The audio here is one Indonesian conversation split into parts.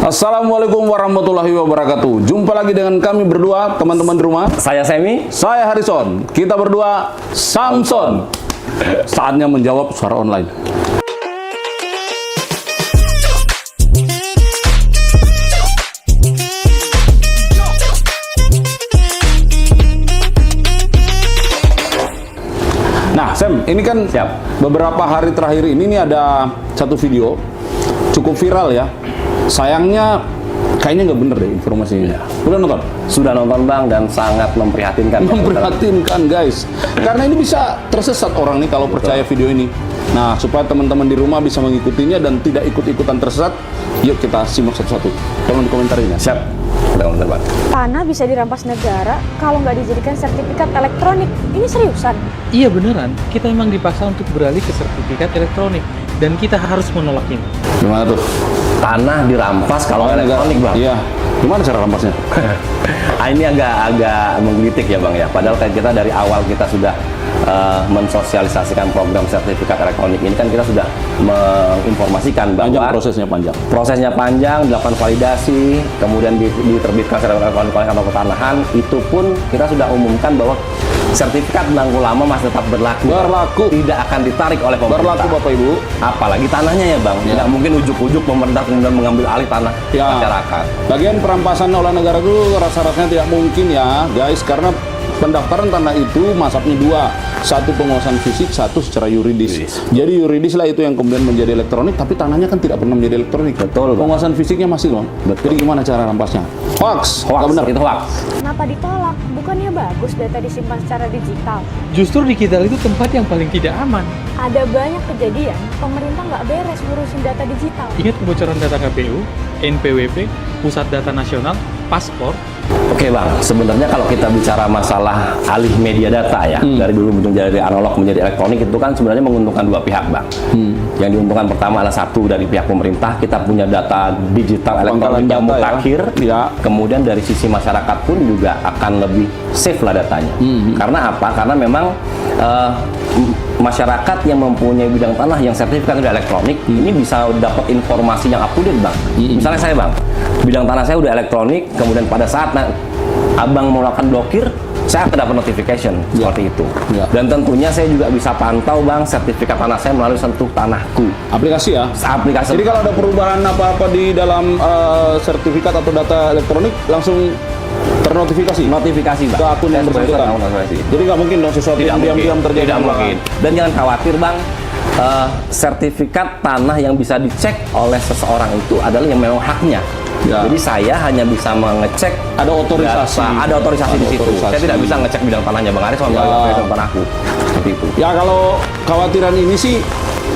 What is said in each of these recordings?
Assalamualaikum warahmatullahi wabarakatuh. Jumpa lagi dengan kami berdua, teman-teman di rumah. Saya Semi. Saya Harrison. Kita berdua Samson. Saatnya menjawab suara online. Nah, Sam, ini kan beberapa hari terakhir ini nih ada satu video cukup viral ya. Sayangnya kayaknya nggak bener deh informasinya. Udah nonton? Sudah nonton Bang dan sangat memprihatinkan. Memprihatinkan guys. Karena ini bisa tersesat orang nih kalau percaya video ini. Nah, supaya teman-teman di rumah bisa mengikutinya dan tidak ikut-ikutan tersesat, yuk kita simak satu-satu. Tolong dikomentarin ya. Siap. Bang. Tanah bisa dirampas negara kalau nggak dijadikan sertifikat elektronik. Ini seriusan? Iya beneran, kita emang dipaksa untuk beralih ke sertifikat elektronik dan kita harus menolak ini. Gimana tuh? Tanah dirampas kalau elektronik Bang. Iya. Gimana cara rampasnya? Ini agak menggelitik ya Bang ya. Padahal kan kita dari awal kita sudah mensosialisasikan program sertifikat elektronik ini kan kita sudah menginformasikan bahwa prosesnya panjang, dilakukan validasi, kemudian diterbitkan sertifikat elektronik oleh kantor pertanahan. Itu pun kita sudah umumkan bahwa sertifikat penangguh lama masih tetap berlaku. Tidak akan ditarik oleh pemerintah. Berlaku Bapak Ibu. Apalagi tanahnya ya Bang. Tidak mungkin ujuk-ujuk pemerintah kemudian mengambil alih tanah masyarakat. Bagian perampasan oleh negara itu rasa-rasanya tidak mungkin ya guys, karena pendaftaran tanah itu masuknya dua, satu penguasaan fisik, satu secara yuridis. Jadi yuridis lah itu yang kemudian menjadi elektronik, tapi tanahnya kan tidak pernah menjadi elektronik. Betul. Penguasaan fisiknya masih loh. Jadi gimana cara rampasnya? Hoax. Benar itu hoax. Kenapa ditolak? Bukannya bagus data disimpan secara digital? Justru digital itu tempat yang paling tidak aman. Ada banyak kejadian pemerintah nggak beres ngurusin data digital. Ingat kebocoran data KPU, NPWP, Pusat Data Nasional, paspor. Oke Bang, sebenarnya kalau kita bicara masalah alih media data ya, dari dulu dari analog menjadi elektronik itu kan sebenarnya menguntungkan dua pihak Bang. Yang diuntungkan pertama adalah satu dari pihak pemerintah, kita punya data digital elektronik yang mutakhir. Kemudian dari sisi masyarakat pun juga akan lebih safe lah datanya. Karena apa? Karena memang masyarakat yang mempunyai bidang tanah yang sertifikat udah elektronik ini bisa dapat informasi yang up to date Bang. Misalnya saya Bang, bidang tanah saya udah elektronik, kemudian pada saat Abang mau melakukan blokir, saya akan dapat notification seperti itu. Dan tentunya saya juga bisa pantau Bang sertifikat tanah saya melalui Sentuh Tanahku. Aplikasi ya? Aplikasi. Jadi kalau ada perubahan apa-apa di dalam sertifikat atau data elektronik langsung ternotifikasi? Notifikasi Bang. Ke akun yang bersangkutan? Jadi nggak mungkin dong sesuatu yang diam-diam terjadi? Tidak mungkin. Dan jangan khawatir Bang, sertifikat tanah yang bisa dicek oleh seseorang itu adalah yang memang haknya. Jadi saya hanya bisa mengecek ada otorisasi data, ada otorisasi di situ. Saya tidak bisa ngecek bidang tanahnya Bang Aris sama bidang tanahku. Seperti itu. Ya kalau khawatiran ini sih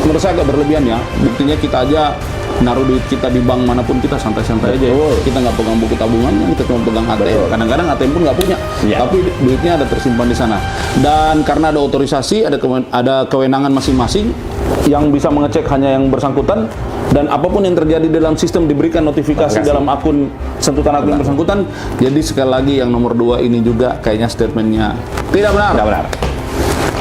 menurut saya agak berlebihan ya. Buktinya kita aja naruh duit kita di bank manapun kita santai-santai aja. Kita nggak pegang buku tabungannya, kita cuma pegang ATM. Kadang-kadang ATM pun nggak punya, tapi duitnya ada tersimpan di sana. Dan karena ada otorisasi, ada kewenangan masing-masing yang bisa mengecek hanya yang bersangkutan, dan apapun yang terjadi dalam sistem diberikan notifikasi dalam akun Sentuh Tanahku yang bersangkutan. Jadi sekali lagi yang nomor 2 ini juga kayaknya statementnya tidak benar. Tidak benar.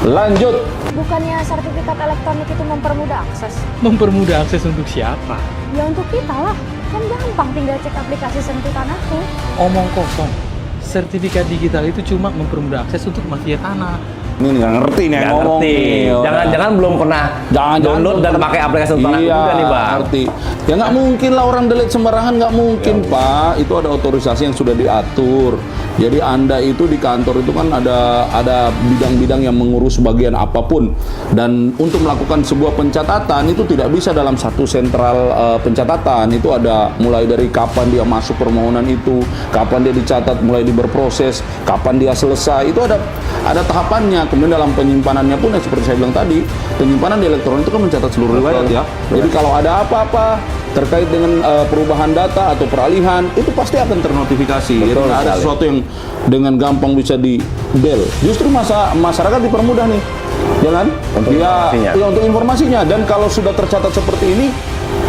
Lanjut. Bukannya sertifikat elektronik itu mempermudah akses? Mempermudah akses untuk siapa? Ya untuk kita lah. Kan gampang tinggal cek aplikasi Sentuh Tanahku. Omong kosong. Sertifikat digital itu cuma mempermudah akses untuk mafia tanah. Ini nggak ngerti nih yang ngomong. Jangan-jangan belum pernah download dan pakai aplikasi Sentuh Tanahku juga nih Bang. Ngerti. Ya nggak mungkin lah orang delete sembarangan, nggak mungkin Pak. Itu ada otorisasi yang sudah diatur. Jadi Anda itu di kantor itu kan ada bidang-bidang yang mengurus bagian apapun, dan untuk melakukan sebuah pencatatan itu tidak bisa dalam satu sentral pencatatan. Itu ada mulai dari kapan dia masuk permohonan itu, kapan dia dicatat, mulai berproses, kapan dia selesai. Itu ada tahapannya. Kemudian dalam penyimpanannya pun seperti saya bilang tadi, penyimpanan di elektronik itu kan mencatat seluruh riwayat ya. Jadi kalau ada apa-apa terkait dengan perubahan data atau peralihan, itu pasti akan ternotifikasi. Jadi nggak ada sesuatu yang dengan gampang bisa di-bel. Justru masyarakat dipermudah nih, ya kan? Untuk informasinya. Dan kalau sudah tercatat seperti ini,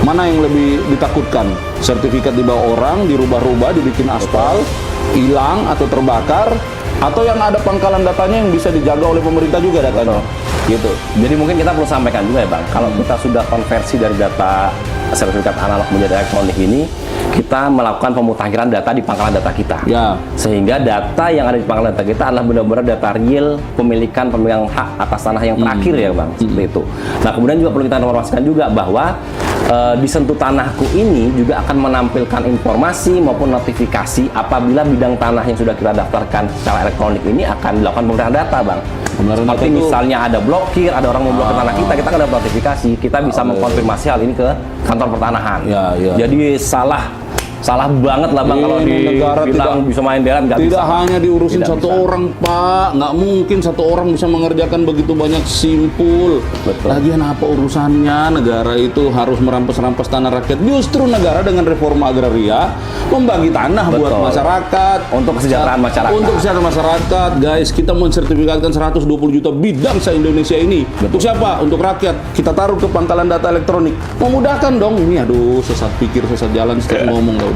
mana yang lebih ditakutkan? Sertifikat dibawa orang, dirubah-rubah, dibikin aspal, hilang atau terbakar, atau yang ada pangkalan datanya yang bisa dijaga oleh pemerintah juga datanya. Gitu. Jadi mungkin kita perlu sampaikan juga ya Bang, kalau kita sudah konversi dari data sertifikat analog menjadi elektronik ini, kita melakukan pemutakhiran data di pangkalan data kita. Ya. Sehingga data yang ada di pangkalan data kita adalah benar-benar data real pemilikan pemegang hak atas tanah yang terakhir ya Bang, seperti itu. Nah kemudian juga perlu kita informasikan juga bahwa di Sentuh Tanahku ini juga akan menampilkan informasi maupun notifikasi apabila bidang tanah yang sudah kita daftarkan secara elektronik ini akan dilakukan pemeriksaan data Bang. Pemeriksaan Seperti data itu- misalnya ada blokir, ada orang memblokir tanah kita akan dapat notifikasi, kita bisa mengkonfirmasi hal ini ke kantor pertanahan. Ya, ya. Jadi salah banget lah Bang kalau Ini negara dibilang bisa main deret, nggak Tidak bisa. hanya diurusin Tidak satu bisa. orang, Pak. Nggak mungkin satu orang bisa mengerjakan begitu banyak simpul. Betul. Lagian apa urusannya negara itu harus merampas-rampas tanah rakyat? Justru negara dengan reforma agraria membagi tanah buat Betul. masyarakat. Untuk kesejahteraan masyarakat. Untuk kesejahteraan masyarakat, guys. Kita mensertifikatkan 120 juta bidang se-Indonesia ini. Untuk siapa? Untuk rakyat. Kita taruh ke pangkalan data elektronik. Memudahkan dong. Ini aduh, sesat pikir, sesat jalan, setiap ngomong udah.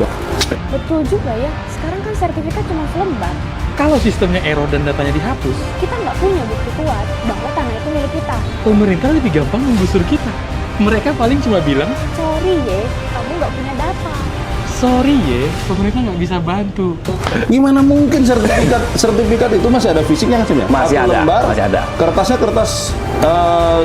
Betul juga ya, sekarang kan sertifikat cuma selembar. Kalau sistemnya error dan datanya dihapus, Kita nggak punya bukti kuat bahwa tanah itu milik kita. pemerintah lebih gampang menggusur kita. Mereka paling cuma bilang, Sorry ye, kamu nggak punya data. sorry ya, pemerintah nggak bisa bantu. Gimana mungkin sertifikat itu masih ada fisiknya kan sebenarnya? Masih Satu ada, lembar, masih ada. Kertasnya kertas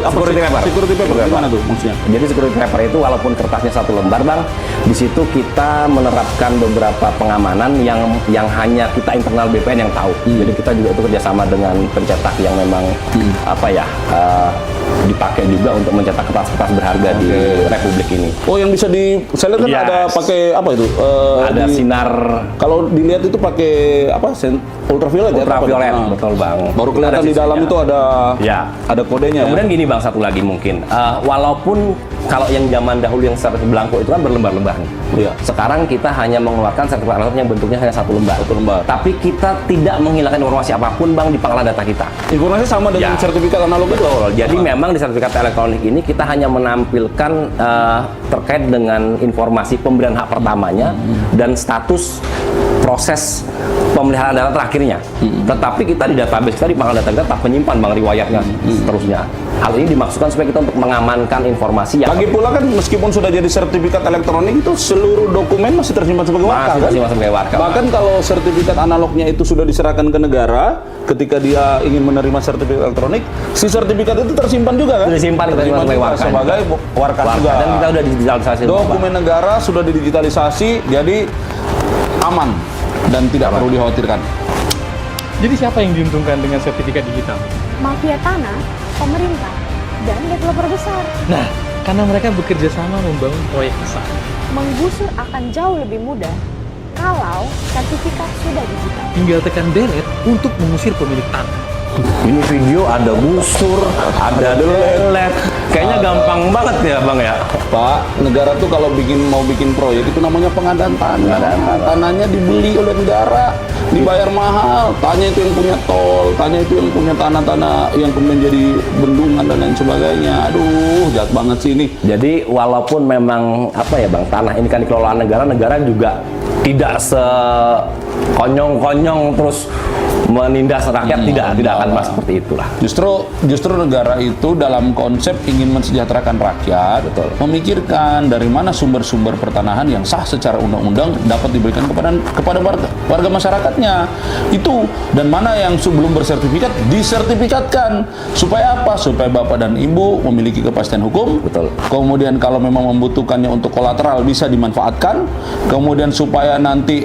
Security paper. Security paper gimana tuh maksudnya? Jadi security paper itu walaupun kertasnya satu lembar Bang, di situ kita menerapkan beberapa pengamanan yang hanya kita internal BPN yang tahu. Jadi kita juga itu kerjasama dengan pencetak yang memang dipakai juga untuk mencetak kertas-kertas berharga di Republik ini. Oh, yang bisa saya lihat kan Yes. ada pakai apa itu? Ada sinar Kalau dilihat itu pakai apa? Ultraviolet ya? ultraviolet, Nah, betul Bang. Baru kelihatan Ada di dalam sisinya. itu Ya. ada kodenya. Kemudian Ya? gini Bang, satu lagi mungkin, walaupun kalau yang zaman dahulu yang sertifikat belangko itu kan berlembar-lembar nih. Iya. Sekarang kita hanya mengeluarkan sertifikat elektronik yang bentuknya hanya satu lembar. Satu lembar. Tapi kita tidak menghilangkan informasi apapun Bang di pangkalan data kita. Informasi sama dengan Ya. sertifikat analog itu. Betul. Jadi memang di sertifikat elektronik ini kita hanya menampilkan terkait dengan informasi pemberian hak pertamanya dan status proses pemeliharaan data terakhirnya. Tetapi kita di database kita di pangkalan data kita tetap menyimpan Bang riwayatnya seterusnya. Hal ini dimaksudkan supaya kita untuk mengamankan informasi yang Lagi pula kan meskipun sudah jadi sertifikat elektronik itu seluruh dokumen masih tersimpan sebagai warka kan? masih sebagai warka. Bahkan kalau sertifikat analognya itu sudah diserahkan ke negara, ketika dia ingin menerima sertifikat elektronik, si sertifikat itu tersimpan juga kan? Sudah disimpan, kita Tersimpan sebagai juga warka. sebagai warka juga. Dan kita udah digitalisasi. Dokumen negara sudah didigitalisasi, jadi aman dan tidak perlu dikhawatirkan. Jadi siapa yang diuntungkan dengan sertifikat digital? Mafia tanah, pemerintah, dan developer besar. Nah, karena mereka bekerja sama membangun proyek besar. Menggusur akan jauh lebih mudah kalau sertifikat sudah digital. Tinggal tekan delete untuk mengusir pemilik tanah. Ini video ada busur, ada delete. Kayaknya gampang banget ya Bang ya. Pak, negara tuh kalau mau bikin proyek itu namanya pengadaan tanah. Pengadaan tanah. Tanahnya dibeli oleh negara, dibayar mahal. Tanya itu yang punya tol, tanya itu yang punya tanah-tanah yang kemudian jadi bendungan dan lain sebagainya. Aduh, jahat banget sih ini. Jadi walaupun memang apa ya Bang, tanah ini kan dikelola negara, negara juga tidak sekonyong-konyong terus menindas rakyat, tidak akan mas seperti itulah. Justru negara itu dalam konsep ingin mensejahterakan rakyat, Betul. memikirkan dari mana sumber-sumber pertanahan yang sah secara undang-undang dapat diberikan kepada warga masyarakatnya. Itu dan mana yang sebelum bersertifikat disertifikatkan. Supaya apa? Supaya Bapak dan Ibu memiliki kepastian hukum. Betul. Kemudian kalau memang membutuhkannya untuk kolateral bisa dimanfaatkan. Kemudian supaya nanti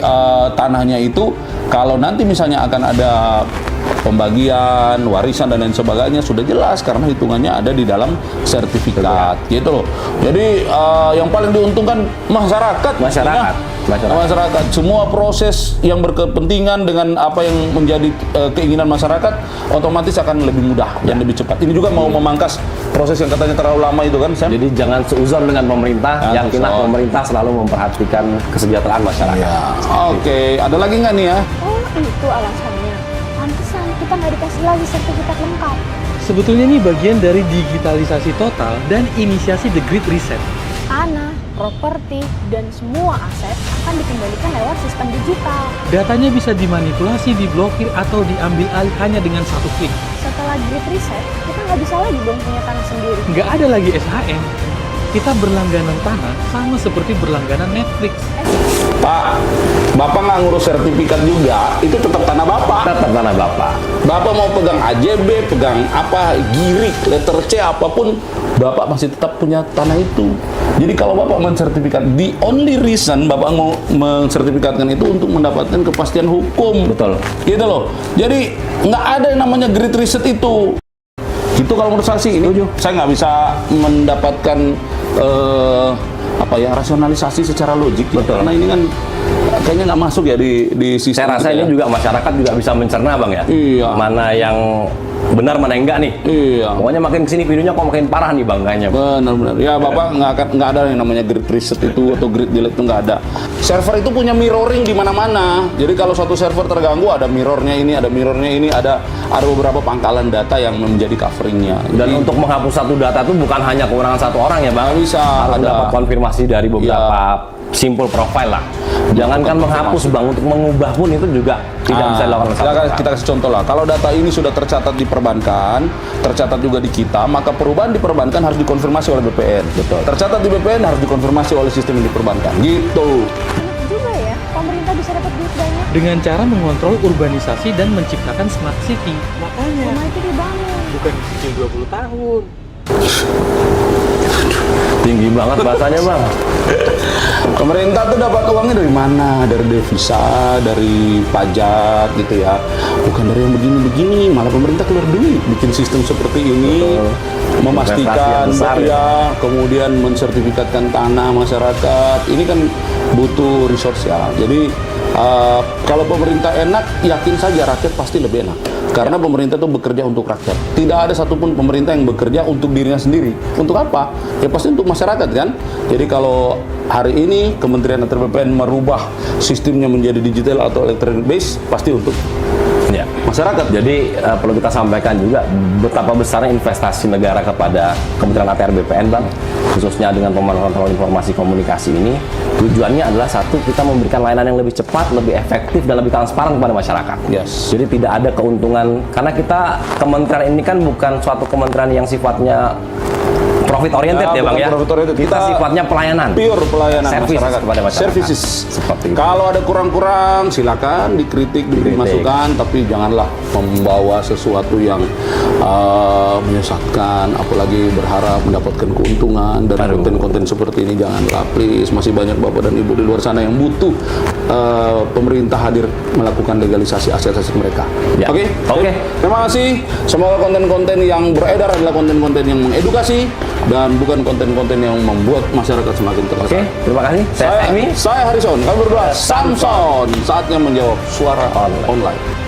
tanahnya itu kalau nanti misalnya akan ada pembagian, warisan dan lain sebagainya sudah jelas karena hitungannya ada di dalam sertifikat, gitu loh. Jadi yang paling diuntungkan masyarakat. Masyarakat. Masyarakat. Semua proses yang berkepentingan dengan apa yang menjadi keinginan masyarakat otomatis akan lebih mudah dan lebih cepat. Ini juga mau memangkas proses yang katanya terlalu lama itu kan, Sam? Jadi jangan seuzon dengan pemerintah, Jangan yakinlah seuzon. pemerintah selalu memperhatikan kesejahteraan masyarakat. Oke, ada lagi nggak nih ya? Oh, itu alasannya. Pantesan kita nggak dikasih lagi sertifikat lengkap. Sebetulnya ini bagian dari digitalisasi total dan inisiasi The Great Reset. Tanah, properti, dan semua aset akan dikembalikan lewat sistem digital. Datanya bisa dimanipulasi, diblokir, atau diambil alih hanya dengan satu klik. Setelah Great Reset, kita nggak bisa lagi dong punya tanah sendiri. Nggak ada lagi SHM. kita berlangganan tanah sama seperti berlangganan Netflix. Pak, Bapak nggak ngurus sertifikat juga, itu tetap tanah Bapak. Tetap tanah Bapak. Bapak mau pegang AJB, pegang apa, girik, letter C, apapun, Bapak masih tetap punya tanah itu. Jadi kalau Bapak mensertifikat, the only reason Bapak mau mensertifikatkan itu untuk mendapatkan kepastian hukum. Betul. Gitu loh. Jadi nggak ada yang namanya grid reset itu. Itu kalau menurut saya sih, ini saya nggak bisa mendapatkan rasionalisasi secara logik. Betul. Karena ini kan kayaknya nggak masuk ya di sistem. Saya rasa kita ini ya. juga masyarakat juga bisa mencerna bang ya. Iya. Mana yang benar mana yang enggak nih. Iya. Pokoknya makin kesini videonya kok makin parah nih bang kayaknya. Benar-benar. Ya Bapak nggak ada yang namanya grid reset itu atau grid delete itu nggak ada. Server itu punya mirroring di mana-mana. Jadi kalau suatu server terganggu ada mirrornya ini, ada beberapa pangkalan data yang menjadi coveringnya. Dan untuk menghapus satu data itu bukan hanya kewenangan satu orang ya bang. Nggak bisa. Harus Ada. dapat konfirmasi dari beberapa simple profile lah. Jangankan menghapus bang, untuk mengubah pun itu juga tidak bisa dilakukan oleh satu orang. Kita kasih contoh lah. Kalau data ini sudah tercatat di perbankan, tercatat juga di kita, maka perubahan di perbankan harus dikonfirmasi oleh BPN. Betul. Tercatat di BPN harus dikonfirmasi oleh sistem yang di perbankan. Gitu. Enak juga ya, pemerintah bisa dapat duit banyak. Dengan cara mengontrol urbanisasi dan menciptakan smart city. Makanya Rumah itu dibangun. bukan dicicil 20 tahun. Tinggi banget bahasanya bang. Pemerintah tuh dapat uangnya dari mana? Dari devisa, dari pajak gitu ya. Bukan dari yang begini-begini, malah pemerintah keluar duit bikin sistem seperti ini. Betul. Memastikan Investasi yang besar, ya, kemudian mensertifikatkan tanah masyarakat. Ini kan butuh resource ya. Jadi kalau pemerintah enak, yakin saja rakyat pasti lebih enak. Karena pemerintah itu bekerja untuk rakyat. Tidak ada satupun pemerintah yang bekerja untuk dirinya sendiri. Untuk apa? Ya pasti untuk masyarakat kan. Jadi kalau hari ini Kementerian atau BPN merubah sistemnya menjadi digital atau electronic base, pasti untuk Ya. masyarakat. Jadi perlu kita sampaikan juga betapa besarnya investasi negara kepada Kementerian ATR BPN bang, khususnya dengan pemantauan informasi komunikasi ini. Tujuannya adalah satu, kita memberikan layanan yang lebih cepat, lebih efektif, dan lebih transparan kepada masyarakat. Yes. Jadi tidak ada keuntungan, karena kita kementerian ini kan bukan suatu kementerian yang sifatnya profit oriented ya bang bukan ya. profit oriented. Kita sifatnya pelayanan. Pure pelayanan Service masyarakat. kepada masyarakat. Services. Seperti itu. Kalau ada kurang-kurang, silakan dikritik, diberi masukan, tapi janganlah membawa sesuatu yang menyesatkan, apalagi berharap mendapatkan keuntungan dari Aduh. konten-konten seperti ini. Janganlah, please. Masih banyak bapak dan ibu di luar sana yang butuh pemerintah hadir melakukan legalisasi aset-aset mereka. Ya. Oke? Oke. Terima kasih. Semoga konten-konten yang beredar adalah konten-konten yang mengedukasi dan bukan konten-konten yang membuat masyarakat semakin tersesat. Oke, terima kasih. Saya Amy. Saya Harrison. Kami berdua Samson. Saatnya menjawab suara online.